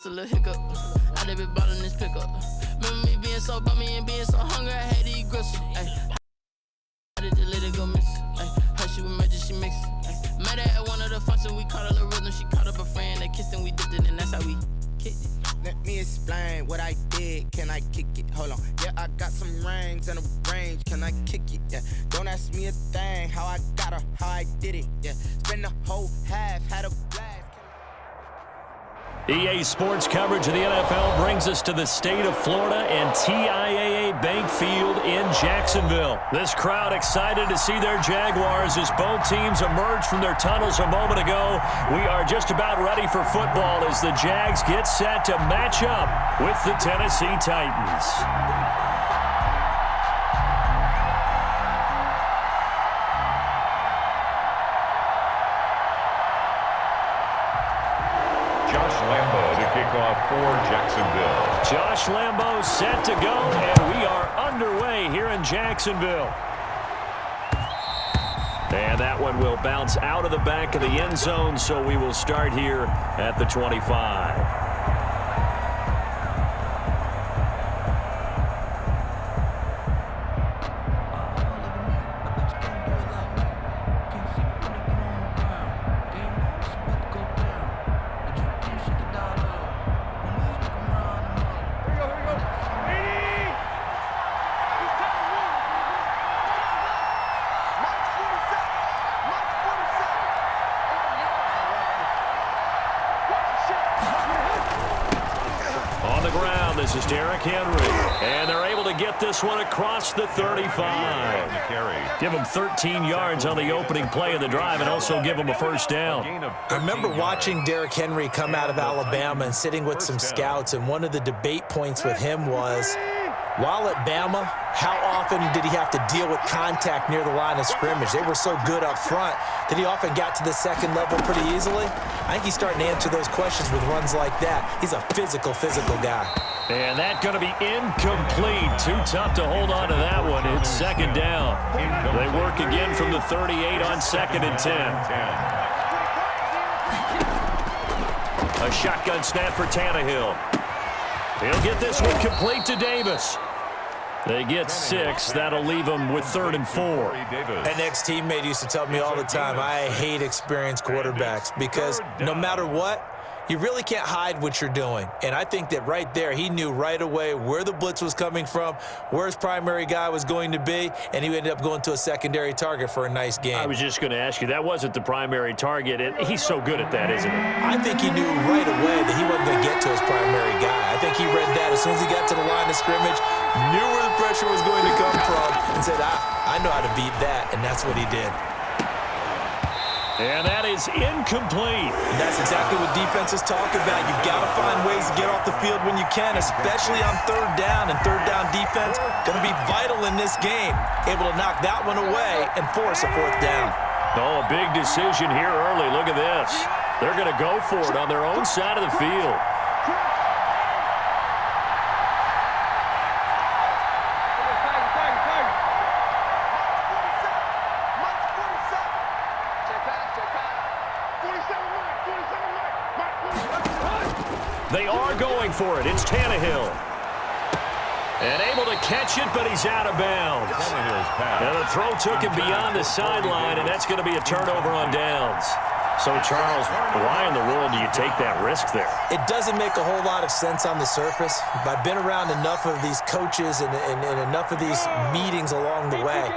It's a little hiccup. I done been bottling this pickup. Remember me being so bummy and being so hungry, I had to eat gristle. Ay, I did just let it go miss. Ay, her she was magic, she mixed. Met her at one of the functions, we caught a little rhythm. She caught up a friend, they kissed and we dipped it, and that's how we kicked it. Let me explain what I did. Can I kick it? Hold on. Yeah, I got some rings and a range. Can I kick it? Yeah. Don't ask me a thing. How I got her, how I did it. Yeah. Spend the whole half, had a blast. EA Sports coverage of the NFL brings us to the state of Florida and TIAA Bank Field in Jacksonville. This crowd excited to see their Jaguars as both teams emerged from their tunnels a moment ago. We are just about ready for football as the Jags get set to match up with the Tennessee Titans. For Jacksonville. Josh Lambo set to go, and we are underway here in Jacksonville. And that one will bounce out of the back of the end zone, so we will start here at the 25. This is Derrick Henry, and they're able to get this one across the 35. Give them 13 yards on the opening play of the drive and also give them a first down. I remember watching Derrick Henry come out of Alabama and sitting with some scouts, and one of the debate points with him was, while at Bama, how often did he have to deal with contact near the line of scrimmage? They were so good up front that he often got to the second level pretty easily. I think he's starting to answer those questions with runs like that. He's a physical guy. And that's going to be incomplete. Too tough to hold on to that one. It's second down. They work again from the 38 on 2nd and 10. A shotgun snap for Tannehill. He'll get this one complete to Davis. They get 6. That'll leave them with 3rd and 4. An ex-teammate used to tell me all the time, I hate experienced quarterbacks because no matter what, you really can't hide what you're doing. And I think that right there, he knew right away where the blitz was coming from, where his primary guy was going to be, and he ended up going to a secondary target for a nice game. I was just going to ask you, that wasn't the primary target. He's so good at that, isn't he? I think he knew right away that he wasn't going to get to his primary guy. I think he read that as soon as he got to the line of scrimmage, knew where the pressure was going to come from, and said, I know how to beat that, and that's what he did. And that is incomplete. And that's exactly what defenses talk about. You've got to find ways to get off the field when you can, especially on 3rd down. And 3rd down defense going to be vital in this game. Able to knock that one away and force a 4th down. Oh, a big decision here early. Look at this. They're going to go for it on their own side of the field. They are going for it. It's Tannehill. And able to catch it, but he's out of bounds. And the throw took him beyond the sideline, and that's going to be a turnover on downs. So, Charles, why in the world do you take that risk there? It doesn't make a whole lot of sense on the surface. But I've been around enough of these coaches and enough of these meetings along the way.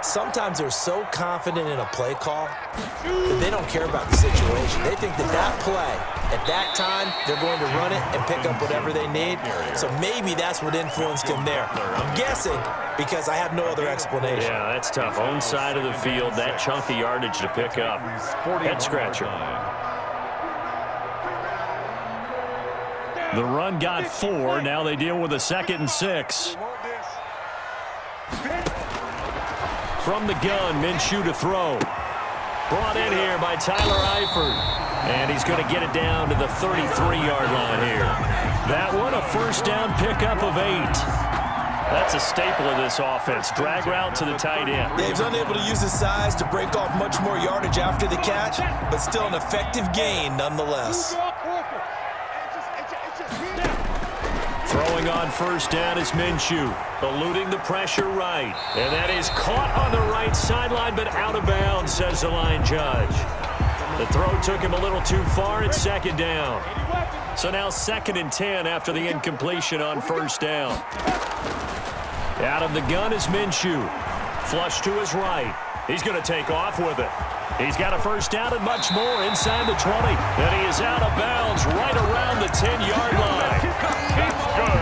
Sometimes they're so confident in a play call that they don't care about the situation. They think that play, at that time, they're going to run it and pick up whatever they need. So maybe that's what influenced him there. I'm guessing because I have no other explanation. Yeah, that's tough. Own side of the field, that chunk of yardage to pick up. Head scratcher. The run got 4. Now they deal with a 2nd and 6. From the gun, Minshew to throw. Brought in here by Tyler Eifert. And he's going to get it down to the 33-yard line here. That one, a first down pickup of 8. That's a staple of this offense. Drag route to the tight end. Yeah, he's unable to use his size to break off much more yardage after the catch, but still an effective gain nonetheless. Throwing on first down is Minshew, eluding the pressure right. And that is caught on the right sideline, but out of bounds, says the line judge. The throw took him a little too far. It's second down. So now 2nd and 10 after the incompletion on first down. Out of the gun is Minshew. Flush to his right. He's going to take off with it. He's got a first down and much more inside the 20. And he is out of bounds right around the 10-yard line.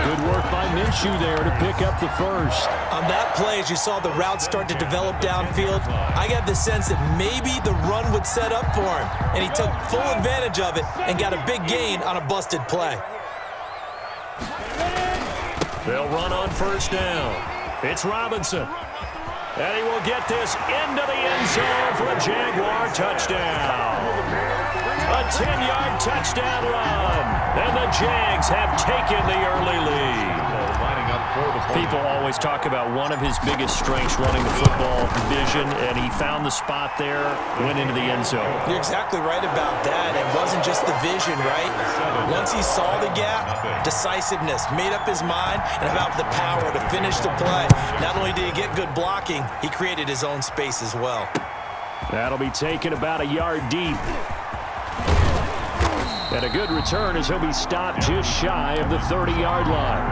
Good work by Minshew there to pick up the first. On that play, as you saw the route start to develop downfield, I got the sense that maybe the run would set up for him. And he took full advantage of it and got a big gain on a busted play. They'll run on first down. It's Robinson. And he will get this into the end zone for a Jaguar touchdown. A 10-yard touchdown run. And the Jags have taken the early lead. People always talk about one of his biggest strengths running the football, vision, and he found the spot there, went into the end zone. You're exactly right about that. It wasn't just the vision, right? Once he saw the gap, decisiveness, made up his mind, and about the power to finish the play. Not only did he get good blocking, he created his own space as well. That'll be taken about a yard deep. And a good return as he'll be stopped just shy of the 30-yard line.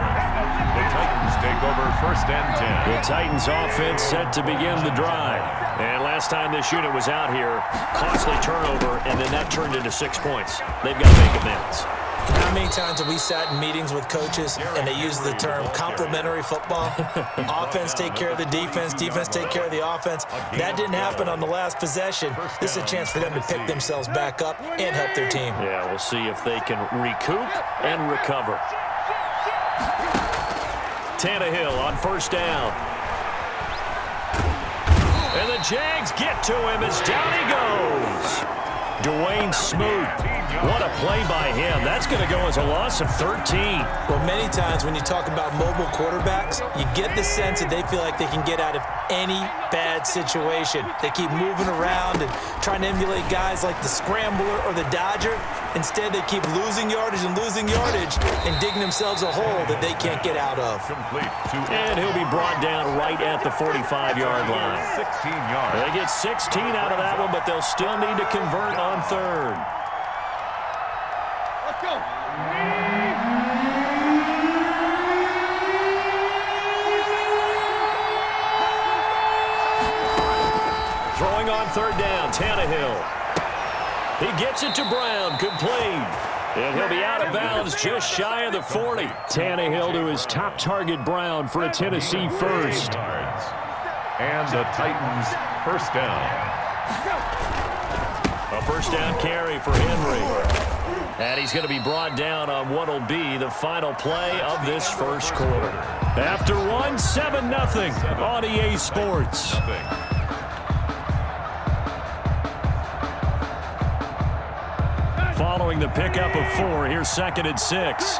The Titans take over 1st and 10. The Titans offense set to begin the drive. And last time this unit was out here, costly turnover, and then that turned into 6 points. They've got to make amends. How many times have we sat in meetings with coaches and they use the term complementary football? Offense take care of the defense, defense take care of the offense. That didn't happen on the last possession. This is a chance for them to pick themselves back up and help their team. Yeah, we'll see if they can recoup and recover. Tannehill on first down. And the Jags get to him as down he goes. Dwayne Smoot. What a play by him. That's going to go as a loss of 13. Well, many times when you talk about mobile quarterbacks, you get the sense that they feel like they can get out of any bad situation. They keep moving around and trying to emulate guys like the Scrambler or the Dodger. Instead, they keep losing yardage and digging themselves a hole that they can't get out of. And he'll be brought down right at the 45-yard line. 16 yards. They get 16 out of that one, but they'll still need to convert on third. Let's go. Throwing on third down, Tannehill. He gets it to Brown, complete. And he'll be out of bounds just shy of the 40. Tannehill to his top target, Brown, for a Tennessee first. And the Titans first down. A first down carry for Henry. And he's going to be brought down on what will be the final play of this first quarter. After one, 7-0 on EA Sports. Following the pickup of 4, here's 2nd and 6.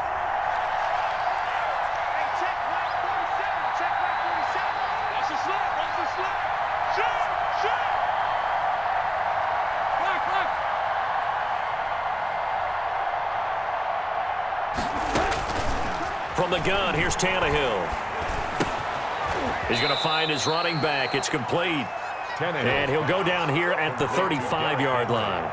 From the gun, here's Tannehill. He's going to find his running back. It's complete. And he'll go down here at the 35-yard line.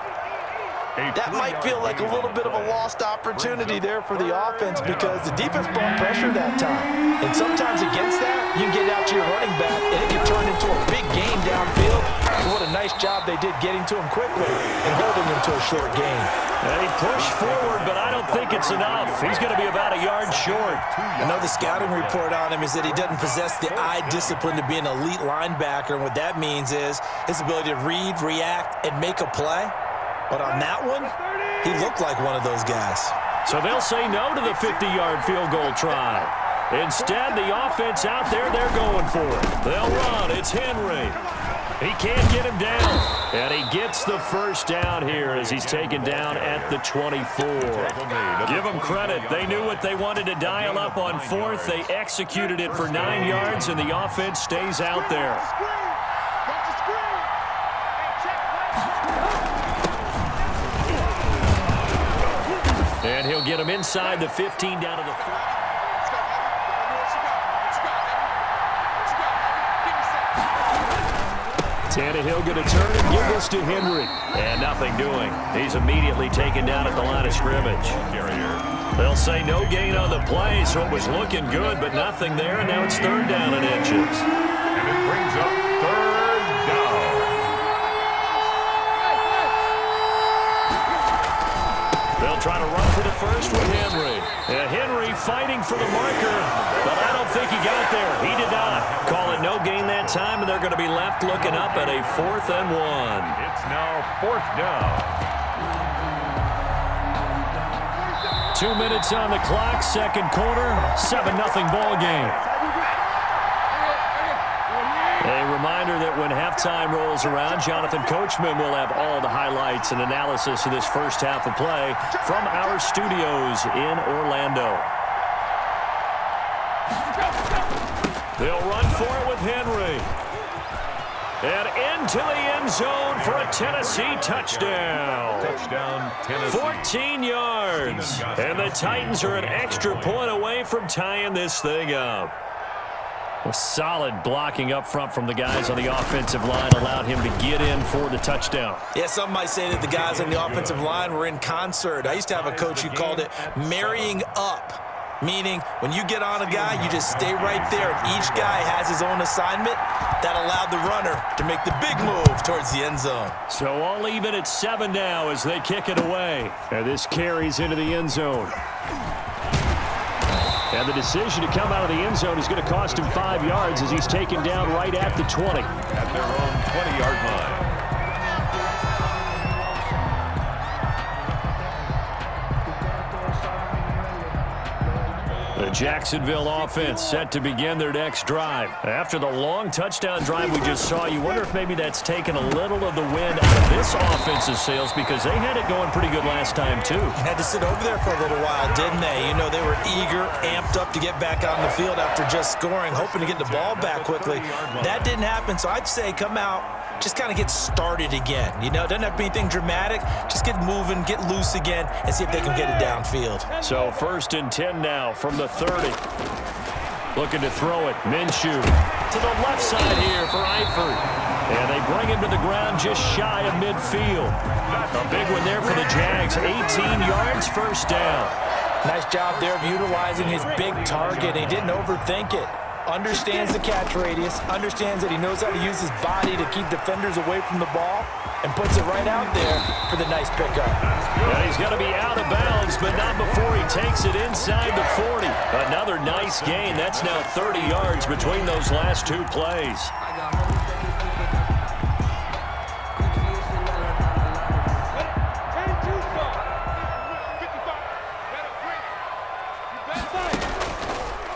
That might feel like a little bit of a lost opportunity there for the offense because the defense brought pressure that time. And sometimes against that, you can get out to your running back, and it can turn into a big game downfield. What a nice job they did getting to him quickly and holding him to a short gain. And he pushed forward, but I don't think it's enough. He's going to be about a yard short. I know the scouting report on him is that he doesn't possess the eye discipline to be an elite linebacker. And what that means is his ability to read, react, and make a play. But on that one, he looked like one of those guys. So they'll say no to the 50-yard field goal try. Instead, the offense out there, they're going for it. They'll run. It's Henry. He can't get him down. And he gets the first down here as he's taken down at the 24. Give them credit. They knew what they wanted to dial up on 4th. They executed it for 9 yards, and the offense stays out there. And he'll They'll get him inside the 15 down to the 4. Tannehill going to turn and give this to Henry. And nothing doing. He's immediately taken down at the line of scrimmage. They'll say no gain on the play, so it was looking good, but nothing there, and now it's 3rd down and inches. And it brings up 3rd down. They'll try to run for the first with Henry. And Henry fighting for the marker, but I don't think he got there. He did not. Call it no gain that time, and they're going to be left looking up at a 4th and 1. It's now 4th down. 2 minutes on the clock, second quarter, 7-0 ball game. A reminder that when halftime rolls around, Jonathan Coachman will have all the highlights and analysis of this first half of play from our studios in Orlando. They'll run for it with Henry. And into the end zone for a Tennessee touchdown. Touchdown, Tennessee. 14 yards. And the Titans are an extra point away from tying this thing up. A solid blocking up front from the guys on the offensive line allowed him to get in for the touchdown. Yeah, some might say that the guys on the offensive line were in concert. I used to have a coach who called it marrying up. Meaning, when you get on a guy, you just stay right there. And each guy has his own assignment that allowed the runner to make the big move towards the end zone. So all even at 7 now as they kick it away. And this carries into the end zone. And the decision to come out of the end zone is going to cost him 5 yards as he's taken down right at the 20. At their own 20-yard line. The Jacksonville offense set to begin their next drive. After the long touchdown drive we just saw, you wonder if maybe that's taken a little of the wind out of this offense's sails because they had it going pretty good last time too. Had to sit over there for a little while, didn't they? You know, they were eager, amped up to get back on the field after just scoring, hoping to get the ball back quickly. That didn't happen, so I'd say come out, just kind of get started again. You know, doesn't have to be anything dramatic. Just get moving, get loose again, and see if they can get it downfield. So 1st and 10 now from the 30. Looking to throw it. Minshew to the left side here for Eifert. And they bring him to the ground just shy of midfield. A big one there for the Jags. 18 yards, 1st down. Nice job there of utilizing his big target. He didn't overthink it. Understands the catch radius, understands that he knows how to use his body to keep defenders away from the ball, and puts it right out there for the nice pickup. Yeah, he's going to be out of bounds, but not before he takes it inside the 40. Another nice gain. That's now 30 yards between those last 2 plays.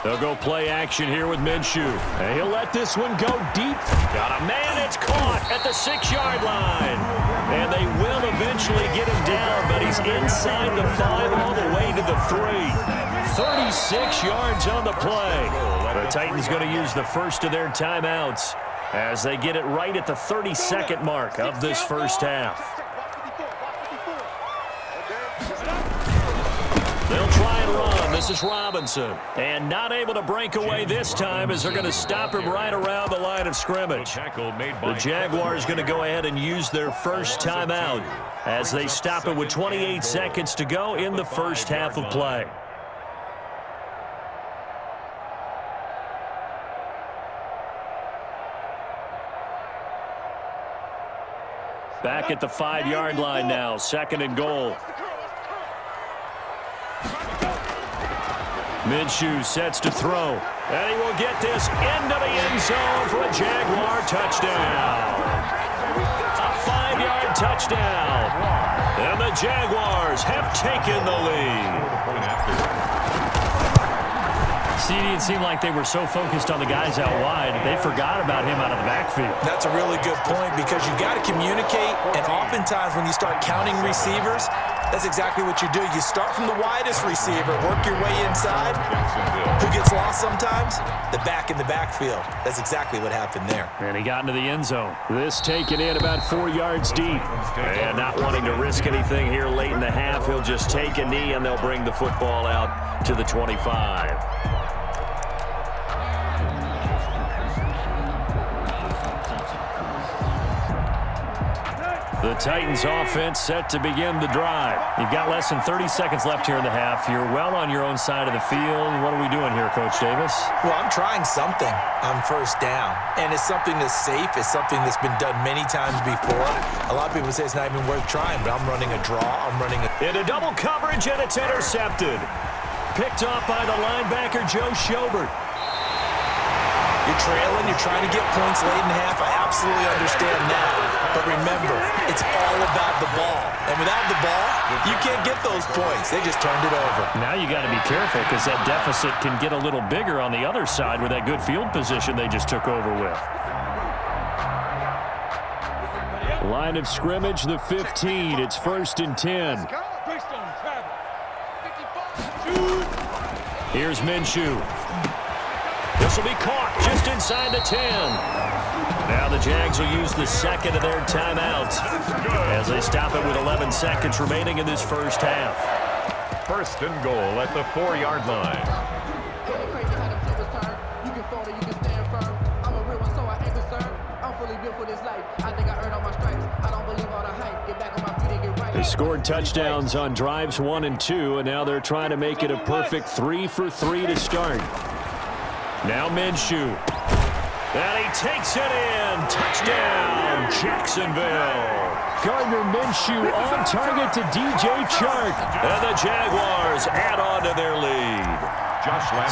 They'll go play action here with Minshew. And he'll let this one go deep. Got a man, it's caught at the 6-yard line. And they will eventually get him down, but he's inside the 5 all the way to the 3. 36 yards on the play. The Titans going to use the first of their timeouts as they get it right at the 32nd mark of this first half. They'll try and run. This is Robinson. And not able to break away this time as they're going to stop him right around the line of scrimmage. The Jaguars going to go ahead and use their first timeout as they stop it with 28 seconds to go in the first half of play. Back at the 5-yard line now, 2nd and goal. Minshew sets to throw, and he will get this into the end zone for a Jaguar touchdown. A 5-yard touchdown, and the Jaguars have taken the lead. It seemed like they were so focused on the guys out wide, they forgot about him out of the backfield. That's a really good point because you've got to communicate, and oftentimes when you start counting receivers, that's exactly what you do. You start from the widest receiver, work your way inside. Who gets lost sometimes? The back in the backfield. That's exactly what happened there. And he got into the end zone. This taken in about 4 yards deep. And not wanting to risk anything here late in the half, he'll just take a knee, and they'll bring the football out to the 25. The Titans offense set to begin the drive. You've got less than 30 seconds left here in the half. You're well on your own side of the field. What are we doing here, Coach Davis? Well, I'm trying something on first down, and it's something that's safe. It's something that's been done many times before. A lot of people say it's not even worth trying, but I'm running a draw. I'm running a... Into double coverage, and it's intercepted. Picked off by the linebacker, Joe Schobert. You're trailing. You're trying to get points late in the half. I absolutely understand that. But remember, it's all about the ball. And without the ball, you can't get those points. They just turned it over. Now you got to be careful because that deficit can get a little bigger on the other side with that good field position they just took over with. Line of scrimmage, the 15. It's 1st and 10. Here's Minshew. This will be caught just inside the 10. Now the Jags will use the second of their timeouts as they stop it with 11 seconds remaining in this first half. 1st and goal at the 4-yard line. They scored touchdowns on drives 1 and 2, and now they're trying to make it a perfect 3 for 3 to start. Now Minshew. And he takes it in. Touchdown, Jacksonville. Gardner Minshew on target to DJ Chark. And the Jaguars add on to their lead.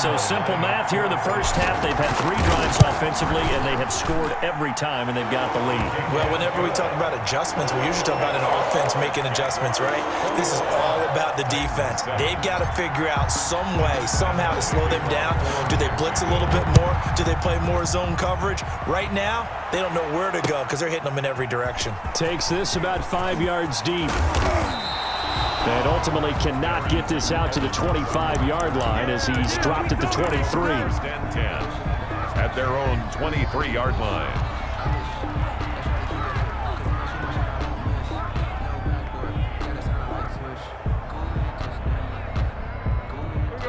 So simple math here in the first half. They've had 3 drives offensively, and they have scored every time, and they've got the lead. Well, whenever we talk about adjustments, we usually talk about an offense making adjustments, right? This is all about the defense. They've got to figure out some way, somehow to slow them down. Do they blitz a little bit more? Do they play more zone coverage? Right now, they don't know where to go because they're hitting them in every direction. Takes this about 5 yards deep. And ultimately cannot get this out to the 25-yard line as he's dropped at the 23. 1st and 10 at their own 23-yard line.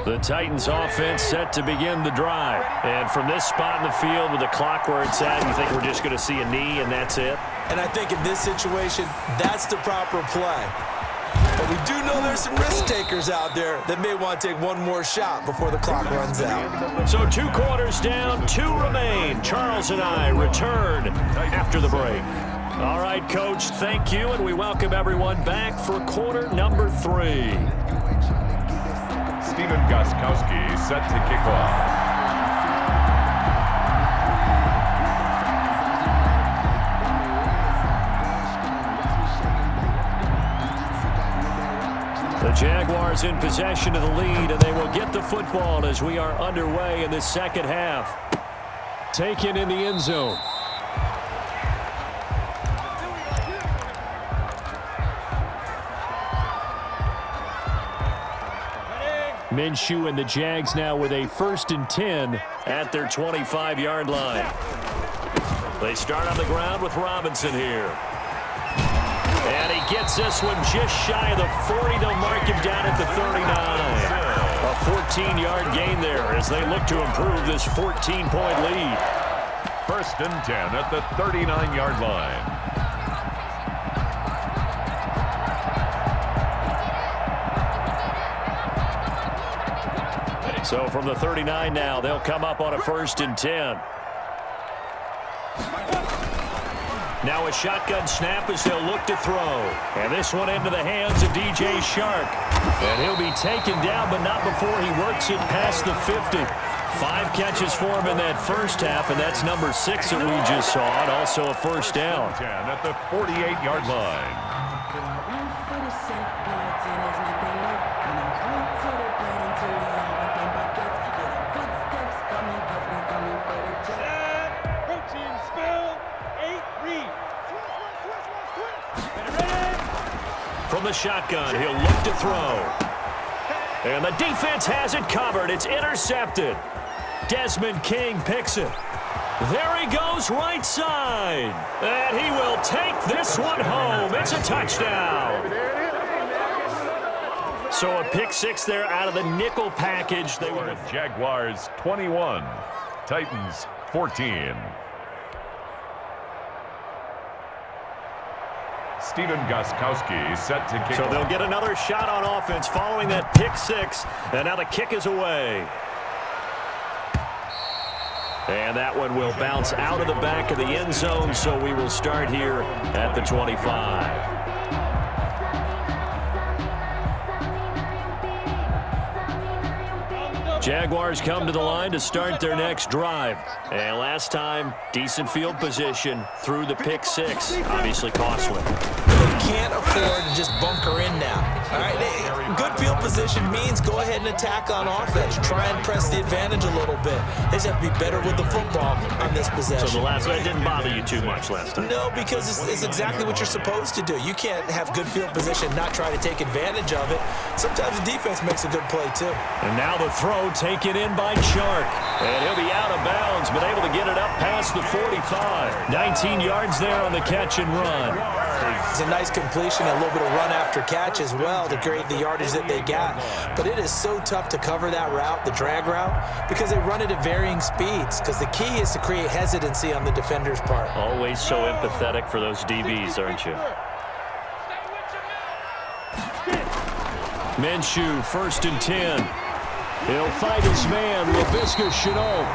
The Titans offense set to begin the drive. And from this spot in the field with the clock where it's at, you think we're just going to see a knee and that's it? And I think in this situation, that's the proper play. But we do know there's some risk takers out there that may want to take one more shot before the clock runs out. So 2 quarters down, 2 remain. Charles and I return after the break. All right, Coach, thank you, and we welcome everyone back for quarter number 3. Stephen Gostkowski set to kick off. The Jaguars in possession of the lead, and they will get the football as we are underway in the second half. Taken in the end zone. Minshew and the Jags now with a 1st and 10 at their 25-yard line. They start on the ground with Robinson here. And he gets this one just shy of the 40. They'll mark him down at the 39. A 14-yard gain there as they look to improve this 14-point lead. 1st and 10 at the 39-yard line. So from the 39 now, they'll come up on a 1st and 10. Now a shotgun snap as they'll look to throw. And this one into the hands of DJ Chark. And he'll be taken down, but not before he works it past the 50. 5 catches for him in that first half, and that's number 6 that we just saw, and also a 1st down. 10 at the 48-yard line. the shotgun. He'll look to throw. And the defense has it covered. It's intercepted. Desmond King picks it. There he goes, right side. And he will take this one home. It's a touchdown. So a pick six there out of the nickel package. They were Jaguars 21, Titans 14. Steven Gostkowski set to kick. So they'll get another shot on offense following that pick six. And now the kick is away. And that one will bounce out of the back of the end zone, so we will start here at the 25. Jaguars come to the line to start their next drive. And last time, decent field position through the pick six. Obviously costly. They can't afford to just bunker in now. All right, good field position means go ahead and attack on offense. Try and press the advantage a little bit. They just have to be better with the football on this possession. So the last one didn't bother you too much last time? No, because it's exactly what you're supposed to do. You can't have good field position, not try to take advantage of it. Sometimes the defense makes a good play too. And now the throw taken in by Chark. And he'll be out of bounds, but able to get it up past the 45. 19 yards there on the catch and run. It's a nice completion, a little bit of run after catch as well to create the yardage that they got. But it is so tough to cover that route, the drag route, because they run it at varying speeds. Because the key is to create hesitancy on the defender's part. Always so empathetic for those DBs, aren't you? Minshew, 1st and 10. He'll fight his man, Laviska Shenault.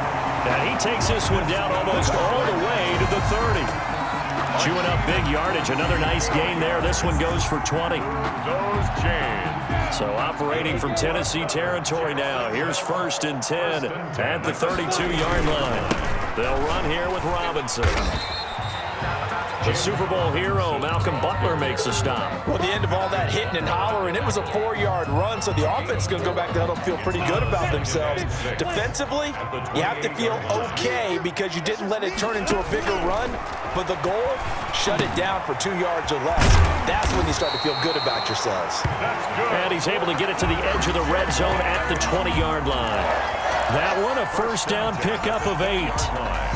And he takes this one down almost all the way to the 30. Chewing up big yardage. Another nice gain there. This one goes for 20. Those chains. So operating from Tennessee territory now. Here's 1st and 10 at the 32-yard line. They'll run here with Robinson. The Super Bowl hero, Malcolm Butler, makes a stop. Well, at the end of all that hitting and hollering, it was a 4-yard run, so the offense is going to go back to huddle and feel pretty good about themselves. Defensively, you have to feel okay because you didn't let it turn into a bigger run, but the goal, shut it down for 2 yards or less. That's when you start to feel good about yourselves. And he's able to get it to the edge of the red zone at the 20-yard line. That one, a first down pickup of 8.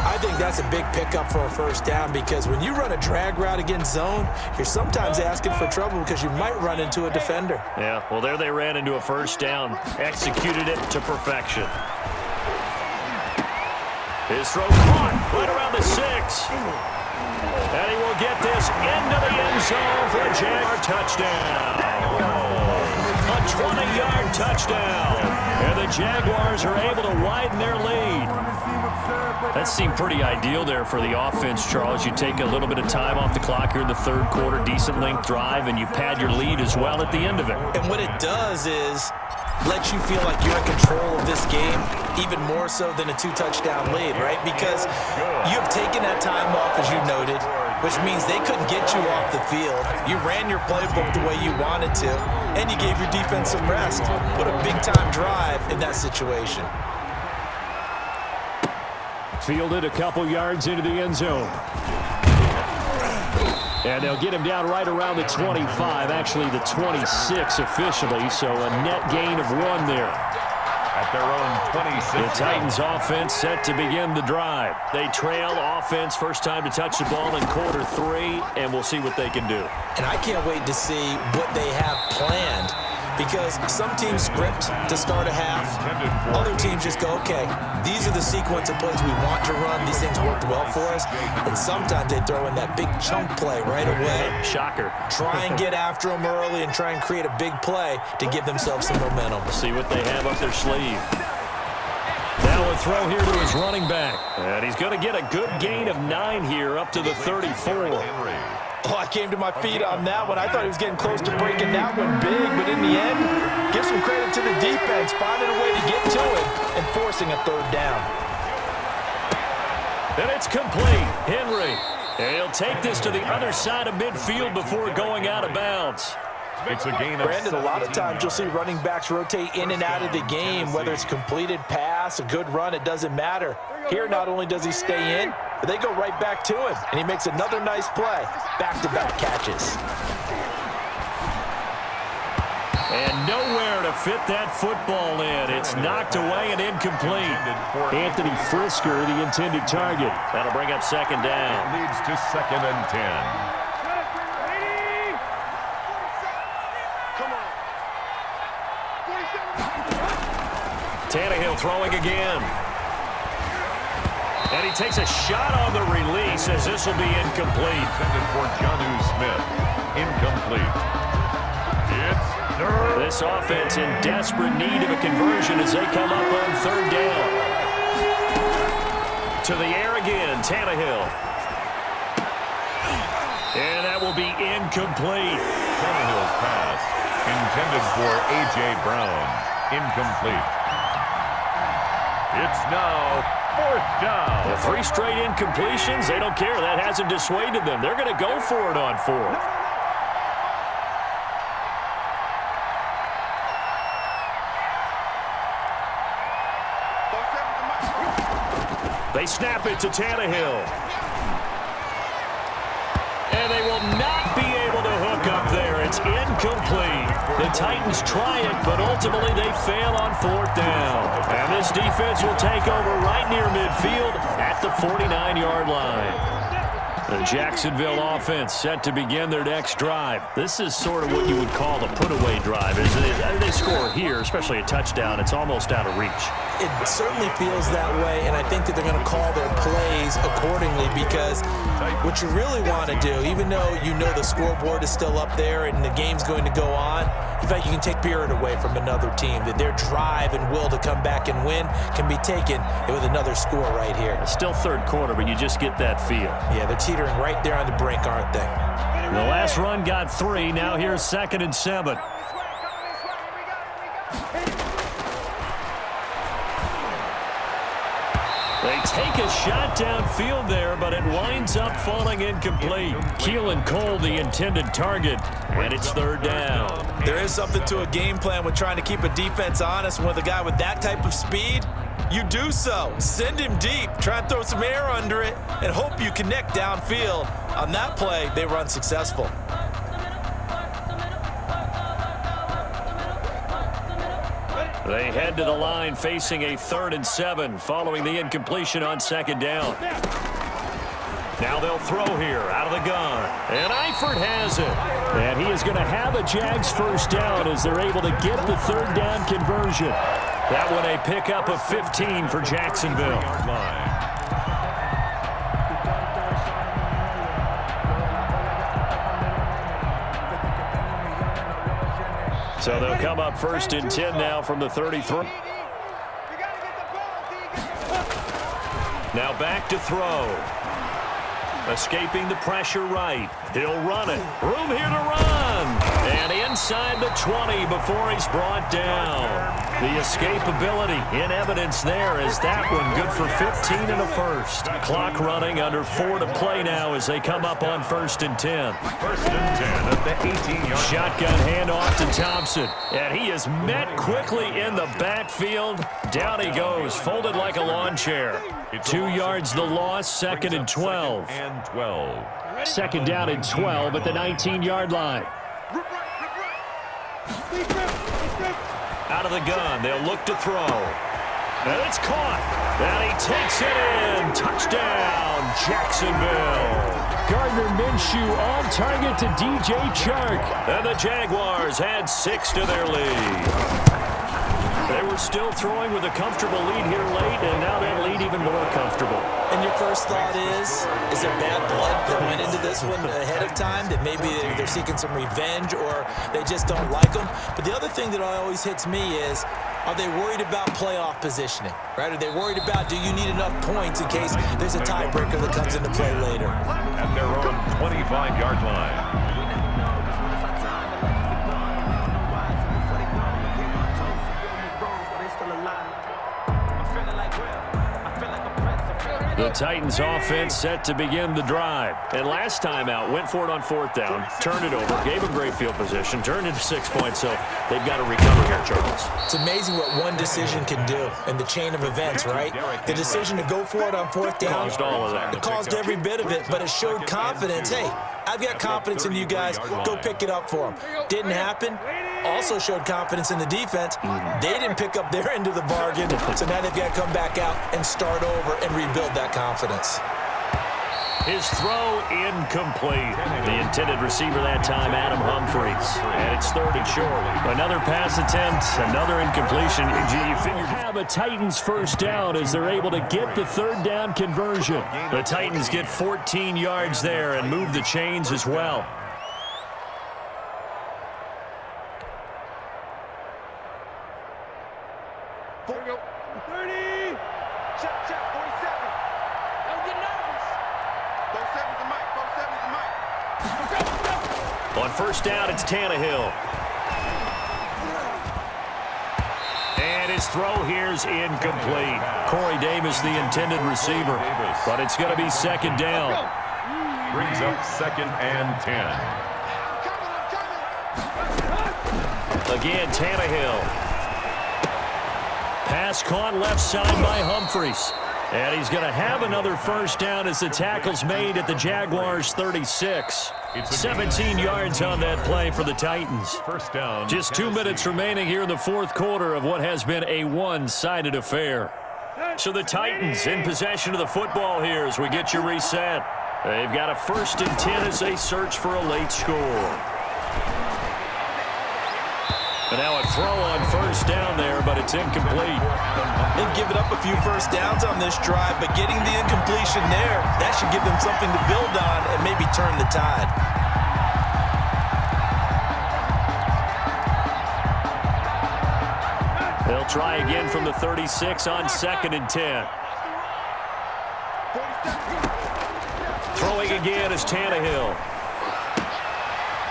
I think that's a big pickup for a first down because when you run a drag route against zone, you're sometimes asking for trouble because you might run into a defender. Yeah, well, there they ran into a first down, executed it to perfection. His throw caught right around the 6. And he will get this into the end zone for a Jaguar touchdown. A 20-yard touchdown. And the Jaguars are able to widen their lead. That seemed pretty ideal there for the offense, Charles. You take a little bit of time off the clock here in the third quarter, decent length drive, and you pad your lead as well at the end of it. And what it does is let you feel like you're in control of this game, even more so than a 2-touchdown lead, right? Because you have taken that time off, as you noted, which means they couldn't get you off the field. You ran your playbook the way you wanted to, and you gave your defense some rest. What a big-time drive in that situation. Fielded a couple yards into the end zone. And they'll get him down right around the 25, actually the 26 officially, so a net gain of 1 there. At their own 26. The Titans offense set to begin the drive. They trail offense, first time to touch the ball in quarter 3, and we'll see what they can do. And I can't wait to see what they have planned because some teams script to start a half. Other teams just go, okay, these are the sequence of plays we want to run. These things worked well for us. And sometimes they throw in that big chunk play right away. Shocker. Try and get after them early and try and create a big play to give themselves some momentum. See what they have up their sleeve. Now a throw here to his running back. And he's going to get a good gain of 9 here up to the 34. Oh, I came to my feet on that one. I thought he was getting close to breaking that one big, but in the end, give some credit to the defense, finding a way to get to it and forcing a 3rd down. And it's complete. Henry. And he'll take this to the other side of midfield before going out of bounds. It's a gain of Brandon, a lot of times you'll see running backs rotate in and out of the game, whether it's completed pass, a good run, it doesn't matter. Here, not only does he stay in, but they go right back to him, and he makes another nice play. Back-to-back catches. And nowhere to fit that football in. It's knocked away and incomplete. Anthony Frisker, the intended target. That'll bring up second down. It leads to 2nd and 10. Tannehill throwing again. And he takes a shot on the release as this will be incomplete. Intended for Jonnu Smith. Incomplete. It's this offense in desperate need of a conversion as they come up on third down. To the air again, Tannehill. And that will be incomplete. Tannehill's pass. Intended for A.J. Brown. Incomplete. It's now 4th down. The 3 straight incompletions, they don't care. That hasn't dissuaded them. They're going to go for it on 4th. They snap it to Tannehill. And they will not be able to hook up there. It's incomplete. The Titans try it, but ultimately they fail on 4th down. And this defense will take over right near midfield at the 49-yard line. The Jacksonville offense set to begin their next drive. This is sort of what you would call a put-away drive. They score here, especially a touchdown. It's almost out of reach. It certainly feels that way, and I think that they're going to call their plays accordingly because what you really want to do, even though you know the scoreboard is still up there and the game's going to go on, in fact, you can take spirit away from another team, that their drive and will to come back and win can be taken with another score right here. It's still third quarter, but you just get that feel. Yeah, they're teetering right there on the brink, aren't they? The last run got 3. Now here's 2nd and 7. They take a shot downfield there, but it winds up falling incomplete. Keelan Cole, the intended target, and it's 3rd down. There is something to a game plan with trying to keep a defense honest. With a guy with that type of speed, you do so. Send him deep, try and throw some air under it, and hope you connect downfield. On that play, they were unsuccessful. They head to the line facing a 3rd and 7 following the incompletion on 2nd down. Now they'll throw here out of the gun. And Eifert has it. And he is going to have a Jags 1st down as they're able to get the 3rd down conversion. That one a pickup of 15 for Jacksonville. So they'll come up 1st and 10 now from the 33. Now back to throw. Escaping the pressure right. He'll run it. Room here to run. And inside the 20 before he's brought down. The escapability in evidence there is that one good for 15 and a 1st. Clock running under 4 to play now as they come up on 1st and 10. 1st and 10 at the 18-yard. Shotgun handoff to Thompson. And he is met quickly in the backfield. Down he goes, folded like a lawn chair. 2 yards the loss, 2nd and 12. 2nd down and 12 at the 19-yard line. Out of the gun, they'll look to throw. And it's caught. And he takes it in. Touchdown, Jacksonville. Gardner Minshew on target to DJ Chark. And the Jaguars add 6 to their lead. They were still throwing with a comfortable lead here late, and now that lead even more comfortable. And your first thought is there bad blood that went into this one ahead of time, that maybe they're seeking some revenge or they just don't like them? But the other thing that always hits me is, are they worried about playoff positioning, right? Are they worried about, do you need enough points in case there's a tiebreaker that comes into play later? At their own 25-yard line. The Titans offense set to begin the drive. And last time out, went for it on 4th down, turned it over, gave them great field position, turned into 6 points, so they've got to recover here, Charles. It's amazing what one decision can do in the chain of events, right? The decision to go for it on 4th down. Caused all of that. It caused every bit of it, but it showed confidence. Hey, I've got confidence in you guys. Go pick it up for them. Didn't happen. also showed confidence in the defense. They didn't pick up their end of the bargain, so now they've got to come back out and start over and rebuild that confidence. His throw incomplete. The intended receiver that time, Adam Humphries. And it's 3rd and short. Another pass attempt, another incompletion. You have a Titans first down as they're able to get the 3rd down conversion. The Titans get 14 yards there and move the chains as well. On first down, it's Tannehill. And his throw here's incomplete. Corey Davis, the intended receiver. But it's going to be 2nd down. Brings up 2nd and 10. Again, Tannehill. Pass caught left side by Humphries. And he's going to have another first down as the tackle's made at the Jaguars' 36. 17 yards on that play for the Titans. First down. Just 2 minutes remaining here in the 4th quarter of what has been a one-sided affair. So the Titans in possession of the football here as we get you reset. They've got a 1st and 10 as they search for a late score. And now a throw on first down there, but it's incomplete. They've given up a few first downs on this drive, but getting the incompletion there, that should give them something to build on and maybe turn the tide. They'll try again from the 36 on 2nd and 10. Throwing again is Tannehill.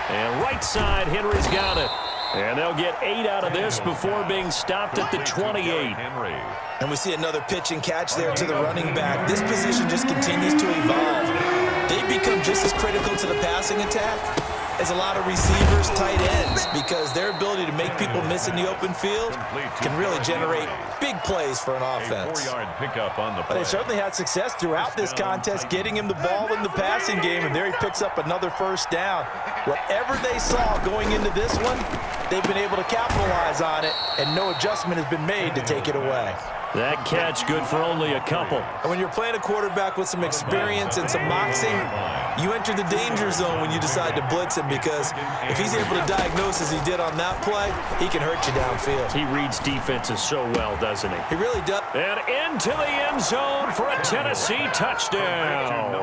And right side, Henry's got it. And they'll get 8 out of this before being stopped at the 28. And we see another pitch and catch there to the running back. This position just continues to evolve. They've become just as critical to the passing attack as a lot of receivers, tight ends, because their ability to make people miss in the open field can really generate big plays for an offense. 4-yard pickup on the play. But they certainly had success throughout this contest, getting him the ball in the passing game, and there he picks up another first down. Whatever they saw going into this one, they've been able to capitalize on it, and no adjustment has been made to take it away. That catch good for only a couple. And when you're playing a quarterback with some experience and some moxie, you enter the danger zone when you decide to blitz him, because if he's able to diagnose as he did on that play, he can hurt you downfield. He reads defenses so well, doesn't he? He really does. And into the end zone for a Tennessee touchdown.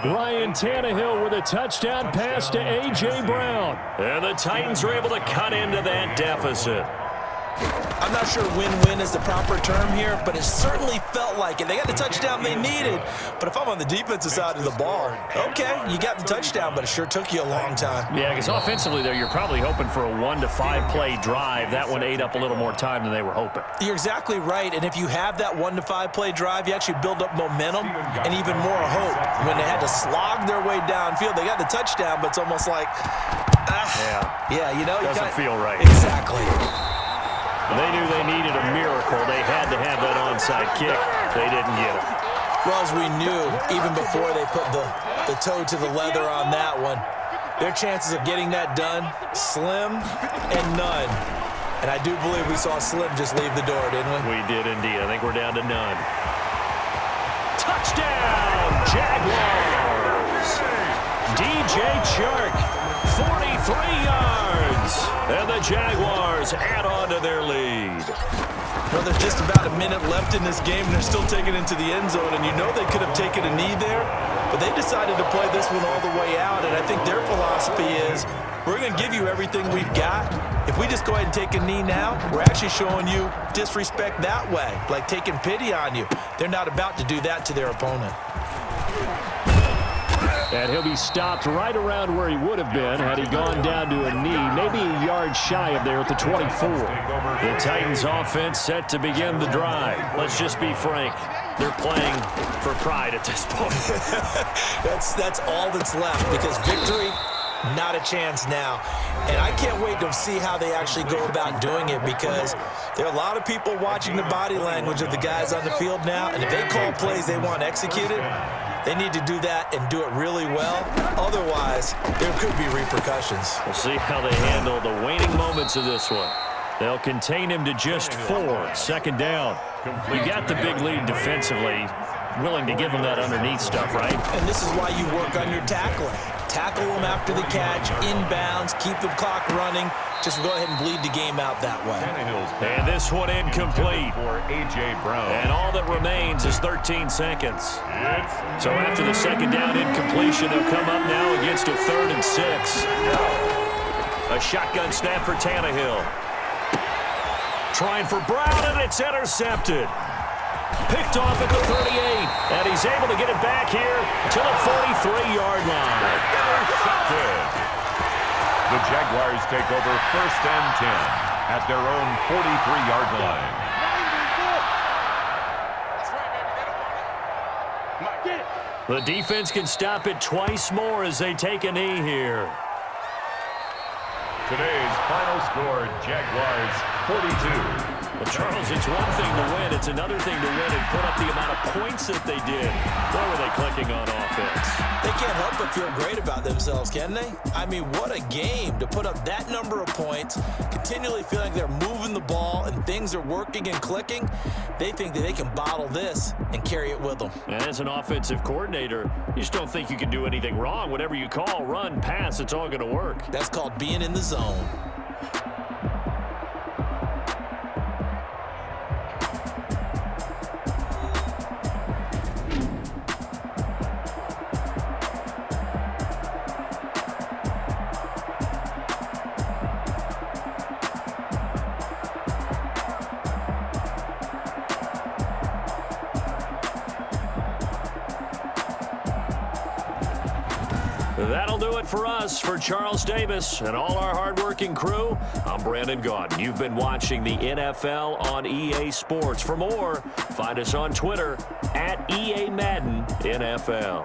Ryan Tannehill with a touchdown pass to A.J. Brown. And the Titans are able to cut into that deficit. I'm not sure win-win is the proper term here, but it certainly felt like it. They got the touchdown they needed, but if I'm on the defensive side of the ball, okay, you got the touchdown, but it sure took you a long time. Yeah, because offensively there, you're probably hoping for a 1 to 5 play drive. That one ate up a little more time than they were hoping. You're exactly right, and if you have that 1 to 5 play drive, you actually build up momentum and even more hope. When they had to slog their way downfield, they got the touchdown, but it's almost like, yeah, you know. Doesn't feel right. Exactly. They knew they needed a miracle. They had to have that onside kick. They didn't get it. Well, as we knew, even before they put the toe to the leather on that one, their chances of getting that done, slim and none. And I do believe we saw Slim just leave the door, didn't we? We did indeed. I think we're down to none. Touchdown, Jaguars! DJ Chark, 43 yards. And the Jaguars add on to their lead. Well, there's just about a minute left in this game, and they're still taking it into the end zone. And you know they could have taken a knee there, but they decided to play this one all the way out. And I think their philosophy is, we're going to give you everything we've got. If we just go ahead and take a knee now, we're actually showing you disrespect that way, like taking pity on you. They're not about to do that to their opponent. And he'll be stopped right around where he would have been had he gone down to a knee, maybe a yard shy of there at the 24. The Titans offense set to begin the drive. Let's just be frank. They're playing for pride at this point. That's all that's left, because victory Not a chance now. And I can't wait to see how they actually go about doing it, because there are a lot of people watching the body language of the guys on the field now, and if they call plays they want executed, they need to do that and do it really well. Otherwise, there could be repercussions. We'll see how they handle the waning moments of this one. They'll contain him to just 4. Second down. You got the big lead defensively. Willing to give him that underneath stuff, right? And this is why you work on your tackling. Tackle them after the catch, inbounds, keep the clock running. Just go ahead and bleed the game out that way. And this one incomplete. For A.J. Brown. And all that remains is 13 seconds. So after the second down incompletion, they'll come up now against a 3rd and 6. A shotgun snap for Tannehill. Trying for Brown, and it's intercepted. Picked off at the 38, and he's able to get it back here to the 43-yard line. Intercepted. The Jaguars take over 1st and 10 at their own 43-yard line. The defense can stop it twice more as they take a knee here. Today's final score, Jaguars 42. Well, Charles, it's one thing to win. It's another thing to win and put up the amount of points that they did. Where were they clicking on offense? They can't help but feel great about themselves, can they? I mean, what a game to put up that number of points, continually feel like they're moving the ball and things are working and clicking. They think that they can bottle this and carry it with them. And as an offensive coordinator, you just don't think you can do anything wrong. Whatever you call, run, pass, it's all going to work. That's called being in the zone. That'll do it for us. For Charles Davis and all our hardworking crew, I'm Brandon Gaudin. You've been watching the NFL on EA Sports. For more, find us on Twitter at EA Madden NFL.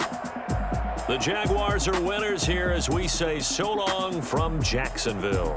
The Jaguars are winners here as we say so long from Jacksonville.